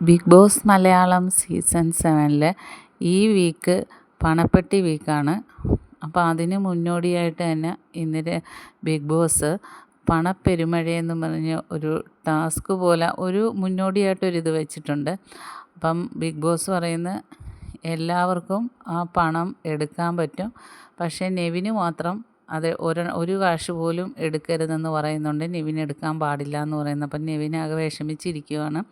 Big boss Malayalam season 7 ഈ week പണപ്പെട്ടി വീക്കാണ്. അപ്പോൾ അതിന് മുന്നോടിയായിട്ട് തന്നെ ഇന്നലെ ബിഗ് ബോസ് പണപ്പെരുമഴയെന്ന് പറഞ്ഞ് ഒരു ടാസ്ക് പോലെ ഒരു മുന്നോടിയായിട്ടൊരിത് വെച്ചിട്ടുണ്ട്. അപ്പം ബിഗ് ബോസ് പറയുന്നത് എല്ലാവർക്കും ആ പണം എടുക്കാൻ പറ്റും, പക്ഷേ നെവിന് മാത്രം അത് ഒരു കാശ് പോലും എടുക്കരുതെന്ന് പറയുന്നുണ്ട്. നെവിൻ എടുക്കാൻ പാടില്ല എന്ന് പറയുന്നു. അപ്പം നെവിൻ ആകെ വിഷമിച്ചിരിക്കുകയാണ്.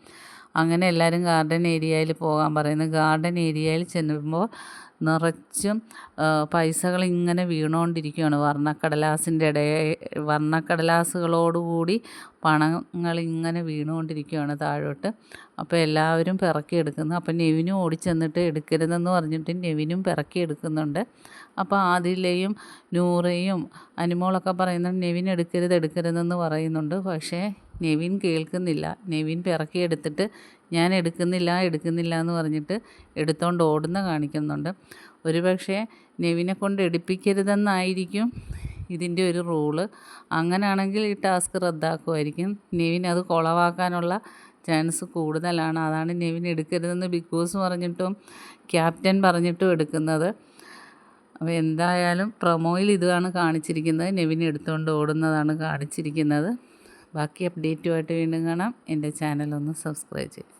അങ്ങനെ എല്ലാവരും ഗാർഡൻ ഏരിയയിൽ പോകാൻ പറയുന്നു. ഗാർഡൻ ഏരിയയിൽ ചെല്ലുമ്പോൾ നിറച്ചും പൈസകൾ ഇങ്ങനെ വീണുകൊണ്ടിരിക്കുകയാണ്. വർണ്ണക്കടലാസുകളോടുകൂടി പണങ്ങൾ ഇങ്ങനെ വീണുകൊണ്ടിരിക്കുകയാണ് താഴോട്ട്. അപ്പോൾ എല്ലാവരും പിറക്കിയെടുക്കുന്നു. അപ്പോൾ നെവിനും ഓടിച്ചെന്നിട്ട് എടുക്കരുതെന്ന് പറഞ്ഞിട്ട് നെവിനും പിറക്കിയെടുക്കുന്നുണ്ട്. അപ്പോൾ ആദിലയും നൂറയും അനുമോളൊക്കെ പറയുന്നുണ്ട് നെവിൻ എടുക്കരുതെന്ന് പറയുന്നുണ്ട്. പക്ഷേ നെവിൻ കേൾക്കുന്നില്ല. നെവിൻ പിറക്കിയെടുത്തിട്ട് ഞാൻ എടുക്കുന്നില്ല എന്ന് പറഞ്ഞിട്ട് എടുത്തുകൊണ്ട് ഓടുന്ന കാണിക്കുന്നുണ്ട്. ഒരുപക്ഷെ നെവിനെ കൊണ്ട് എടുപ്പിക്കരുതെന്നായിരിക്കും ഇതിൻ്റെ ഒരു റൂള്. അങ്ങനെയാണെങ്കിൽ ഈ ടാസ്ക് റദ്ദാക്കുമായിരിക്കും. നെവിൻ അത് കുളവാക്കാനുള്ള ചാൻസ് കൂടുതലാണ്. അതാണ് നെവിൻ എടുക്കരുതെന്ന് ബിഗ് ബോസ് പറഞ്ഞിട്ടും ക്യാപ്റ്റൻ പറഞ്ഞിട്ടും എടുക്കുന്നത്. അപ്പോൾ എന്തായാലും പ്രൊമോയിൽ ഇതാണ് കാണിച്ചിരിക്കുന്നത്. നെവിൻ എടുത്തുകൊണ്ട് ഓടുന്നതാണ് കാണിച്ചിരിക്കുന്നത്. ബാക്കി അപ്ഡേറ്റുമായിട്ട് വീണ്ടും കാണാം. എൻ്റെ ചാനൽ ഒന്ന് സബ്സ്ക്രൈബ് ചെയ്യും.